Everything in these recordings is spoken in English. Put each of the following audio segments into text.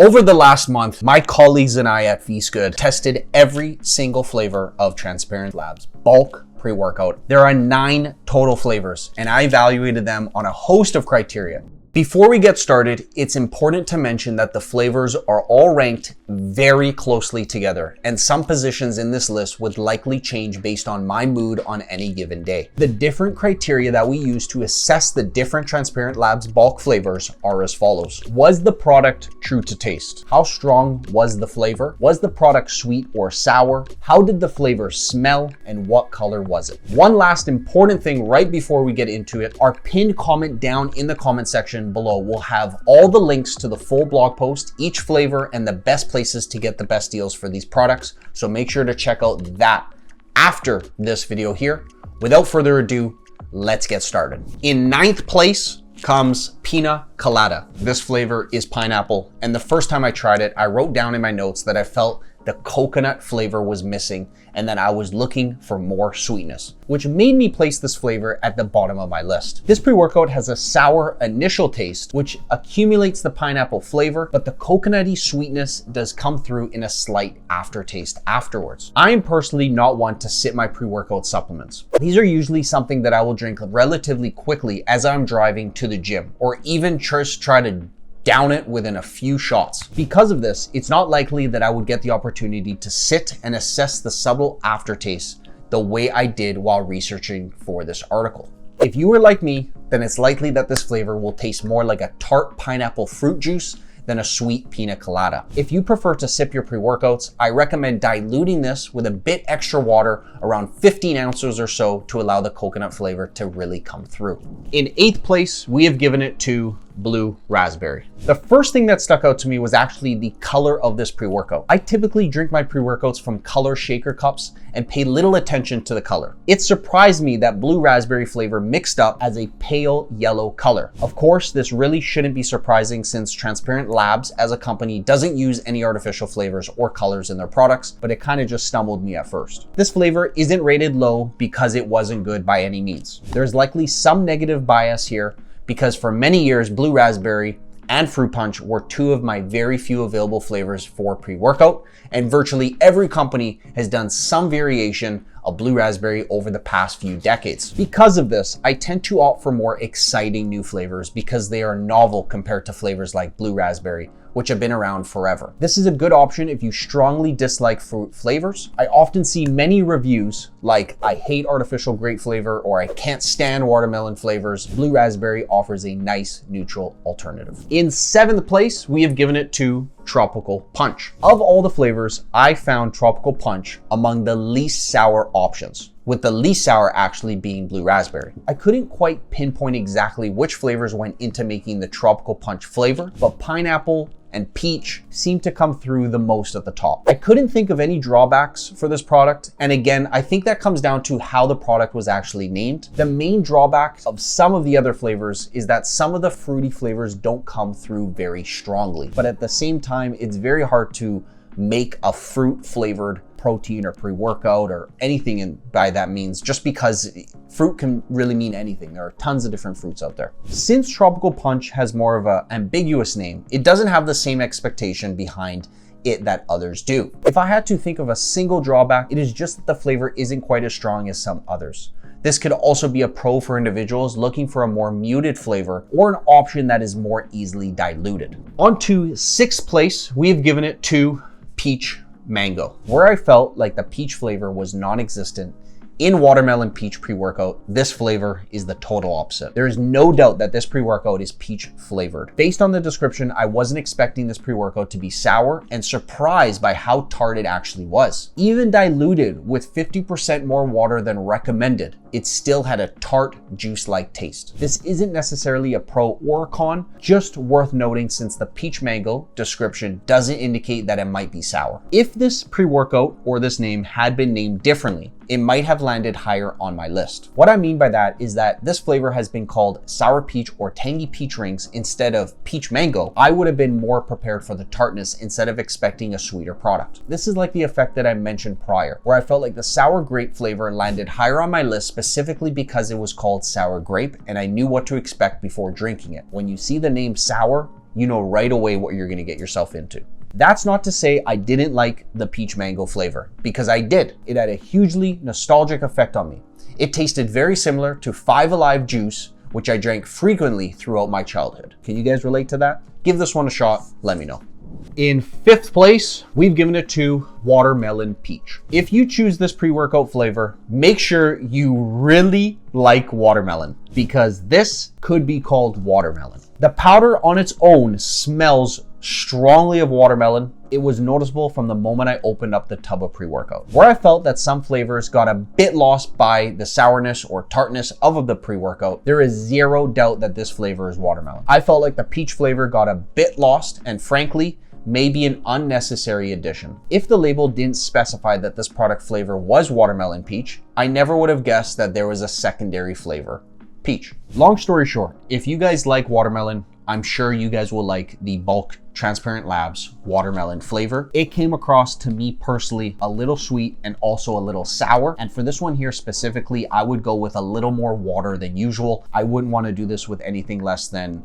Over the last month, my colleagues and I at 𝗙𝗪𝗀𝗀 tested every single flavor of Transparent Labs bulk pre-workout. There are 9 total flavors, and I evaluated them on a host of criteria. Before we get started, it's important to mention that the flavors are all ranked very closely together, and some positions in this list would likely change based on my mood on any given day. The different criteria that we use to assess the different Transparent Labs bulk flavors are as follows. Was the product true to taste? How strong was the flavor? Was the product sweet or sour? How did the flavor smell, and what color was it? One last important thing right before we get into it, our pinned comment down in the comment section below will have all the links to the full blog post, each flavor, and the best places to get the best deals for these products. So make sure to check out that after this video here. Without further ado, let's get started. In 9th place comes Piña Colada. This flavor is pineapple, and the first time I tried it, I wrote down in my notes that I felt the coconut flavor was missing and that I was looking for more sweetness, which made me place this flavor at the bottom of my list. This pre-workout has a sour initial taste, which accumulates the pineapple flavor, but the coconutty sweetness does come through in a slight aftertaste afterwards. I am personally not one to sip my pre-workout supplements. These are usually something that I will drink relatively quickly as I'm driving to the gym, or even just try to down it within a few shots. Because of this, it's not likely that I would get the opportunity to sit and assess the subtle aftertaste the way I did while researching for this article. If you were like me, then it's likely that this flavor will taste more like a tart pineapple fruit juice than a sweet piña colada. If you prefer to sip your pre-workouts, I recommend diluting this with a bit extra water, around 15 ounces or so, to allow the coconut flavor to really come through. In 8th place, we have given it to Blue Raspberry. The first thing that stuck out to me was actually the color of this pre-workout. I typically drink my pre-workouts from color shaker cups and pay little attention to the color. It surprised me that Blue Raspberry flavor mixed up as a pale yellow color. Of course, this really shouldn't be surprising since Transparent Labs as a company doesn't use any artificial flavors or colors in their products, but it kind of just stumbled me at first. This flavor isn't rated low because it wasn't good by any means. There's likely some negative bias here, because for many years, Blue Raspberry and Fruit Punch were 2 of my very few available flavors for pre-workout, and virtually every company has done some variation of Blue Raspberry over the past few decades. Because of this, I tend to opt for more exciting new flavors because they are novel compared to flavors like Blue Raspberry, which have been around forever. This is a good option if you strongly dislike fruit flavors. I often see many reviews like, I hate artificial grape flavor, or I can't stand watermelon flavors. Blue Raspberry offers a nice neutral alternative. In 7th place, we have given it to Tropical Punch. Of all the flavors, I found Tropical Punch among the least sour options, with the least sour actually being Blue Raspberry. I couldn't quite pinpoint exactly which flavors went into making the Tropical Punch flavor, but pineapple and peach seemed to come through the most at the top. I couldn't think of any drawbacks for this product, and again, I think that comes down to how the product was actually named. The main drawback of some of the other flavors is that some of the fruity flavors don't come through very strongly, but at the same time, it's very hard to make a fruit flavored protein or pre-workout or anything by that means, just because fruit can really mean anything. There are tons of different fruits out there. Since Tropical Punch has more of an ambiguous name, it doesn't have the same expectation behind it that others do. If I had to think of a single drawback, it is just that the flavor isn't quite as strong as some others. This could also be a pro for individuals looking for a more muted flavor or an option that is more easily diluted. On to 6th place, we have given it to Peach Mango, where I felt like the peach flavor was non-existent. In watermelon peach pre-workout, this flavor is the total opposite. There is no doubt that this pre-workout is peach flavored. Based on the description, I wasn't expecting this pre-workout to be sour, and surprised by how tart it actually was. Even diluted with 50% more water than recommended, it still had a tart, juice-like taste. This isn't necessarily a pro or a con, just worth noting since the peach mango description doesn't indicate that it might be sour. If this pre-workout or this name had been named differently, it might have landed higher on my list. What I mean by that is that this flavor has been called sour peach or tangy peach rings instead of peach mango. I would have been more prepared for the tartness instead of expecting a sweeter product. This is like the effect that I mentioned prior, where I felt like the sour grape flavor landed higher on my list specifically because it was called sour grape and I knew what to expect before drinking it. When you see the name sour, you know right away what you're gonna get yourself into. That's not to say I didn't like the peach mango flavor, because I did. It had a hugely nostalgic effect on me. It tasted very similar to 𝗪𝗏 juice, which I drank frequently throughout my childhood. Can you guys relate to that? Give this one a shot, let me know. In 5th place, we've given it to watermelon peach. If you choose this pre-workout flavor, make sure you really like watermelon, because this could be called watermelon. The powder on its own smells strongly of watermelon. It was noticeable from the moment I opened up the tub of pre-workout. Where I felt that some flavors got a bit lost by the sourness or tartness of the pre-workout, there is zero doubt that this flavor is watermelon. I felt like the peach flavor got a bit lost, and frankly, maybe an unnecessary addition. If the label didn't specify that this product flavor was watermelon peach, I never would have guessed that there was a secondary flavor, peach. Long story short, if you guys like watermelon, I'm sure you guys will like the Bulk Transparent Labs watermelon flavor. It came across to me personally a little sweet and also a little sour. And for this one here specifically, I would go with a little more water than usual. I wouldn't want to do this with anything less than,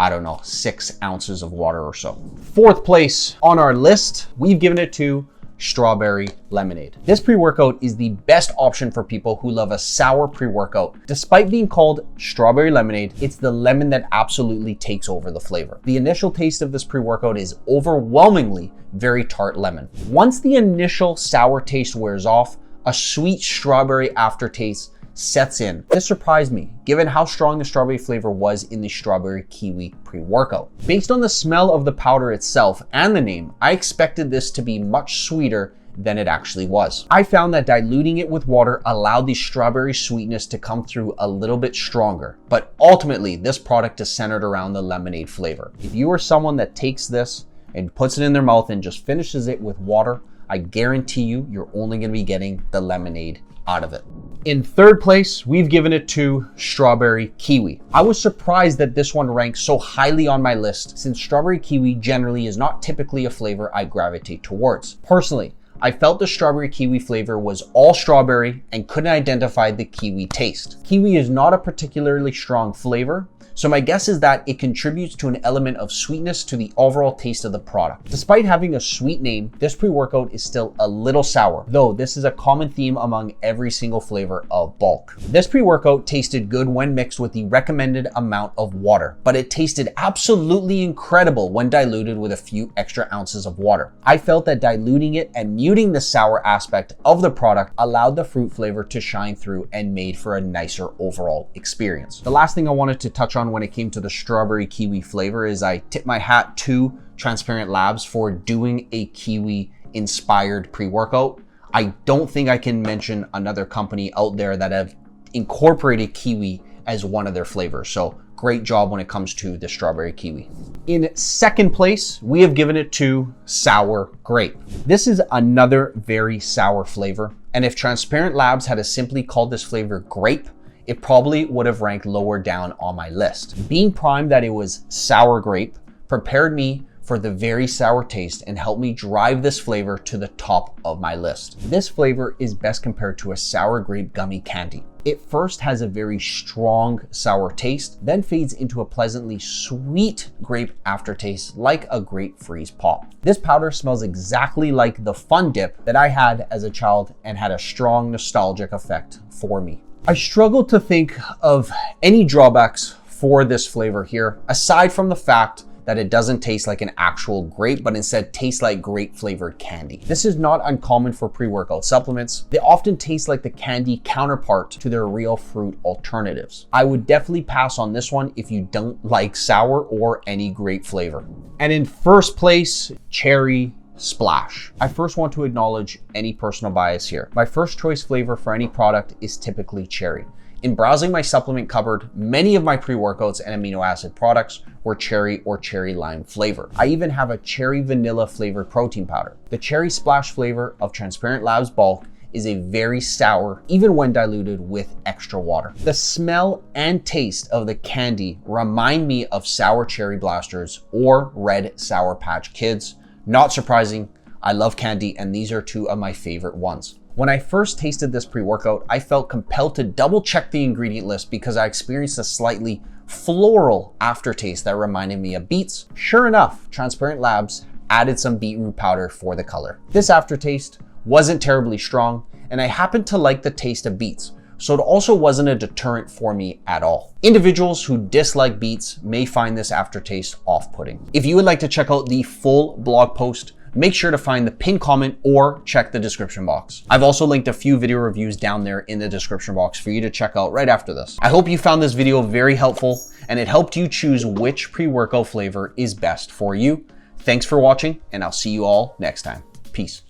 I don't know, 6 ounces of water or so. 4th place on our list, we've given it to strawberry lemonade. This pre-workout is the best option for people who love a sour pre-workout. Despite being called strawberry lemonade, it's the lemon that absolutely takes over the flavor. The initial taste of this pre-workout is overwhelmingly very tart lemon. Once the initial sour taste wears off, a sweet strawberry aftertaste sets in. This surprised me, given how strong the strawberry flavor was in the strawberry kiwi pre-workout. Based on the smell of the powder itself and the name, I expected this to be much sweeter than it actually was. I found that diluting it with water allowed the strawberry sweetness to come through a little bit stronger, but ultimately this product is centered around the lemonade flavor. If you are someone that takes this and puts it in their mouth and just finishes it with water, I guarantee you, you're only gonna be getting the lemonade out of it. In 3rd place, we've given it to strawberry kiwi. I was surprised that this one ranks so highly on my list, since strawberry kiwi generally is not typically a flavor I gravitate towards. Personally, I felt the strawberry kiwi flavor was all strawberry and couldn't identify the kiwi taste. Kiwi is not a particularly strong flavor, so my guess is that it contributes to an element of sweetness to the overall taste of the product. Despite having a sweet name, this pre-workout is still a little sour, though this is a common theme among every single flavor of Bulk. This pre-workout tasted good when mixed with the recommended amount of water, but it tasted absolutely incredible when diluted with a few extra ounces of water. I felt that diluting it and muting the sour aspect of the product allowed the fruit flavor to shine through and made for a nicer overall experience. The last thing I wanted to touch on when it came to the strawberry kiwi flavor is I tip my hat to Transparent Labs for doing a kiwi inspired pre-workout. I don't think I can mention another company out there that have incorporated kiwi as one of their flavors. So great job when it comes to the strawberry kiwi. In 2nd place, we have given it to sour grape. This is another very sour flavor. And if Transparent Labs had simply called this flavor grape, it probably would have ranked lower down on my list. Being primed that it was sour grape prepared me for the very sour taste and helped me drive this flavor to the top of my list. This flavor is best compared to a sour grape gummy candy. It first has a very strong sour taste, then fades into a pleasantly sweet grape aftertaste like a grape freeze pop. This powder smells exactly like the Fun Dip that I had as a child and had a strong nostalgic effect for me. I struggle to think of any drawbacks for this flavor here, aside from the fact that it doesn't taste like an actual grape, but instead tastes like grape flavored candy. This is not uncommon for pre-workout supplements. They often taste like the candy counterpart to their real fruit alternatives. I would definitely pass on this one if you don't like sour or any grape flavor. And in 1st place, cherry splash. I first want to acknowledge any personal bias here. My first choice flavor for any product is typically cherry. In browsing my supplement cupboard, many of my pre-workouts and amino acid products were cherry or cherry lime flavor. I even have a cherry vanilla flavored protein powder. The cherry splash flavor of Transparent Labs Bulk is a very sour, even when diluted with extra water. The smell and taste of the candy remind me of sour cherry blasters or red Sour Patch Kids. Not surprising, I love candy and these are 2 of my favorite ones. When I first tasted this pre-workout, I felt compelled to double check the ingredient list because I experienced a slightly floral aftertaste that reminded me of beets. Sure enough, Transparent Labs added some beetroot powder for the color. This aftertaste wasn't terribly strong, and I happened to like the taste of beets, so it also wasn't a deterrent for me at all. Individuals who dislike beets may find this aftertaste off-putting. If you would like to check out the full blog post, make sure to find the pinned comment or check the description box. I've also linked a few video reviews down there in the description box for you to check out right after this. I hope you found this video very helpful and it helped you choose which pre-workout flavor is best for you. Thanks for watching, and I'll see you all next time. Peace.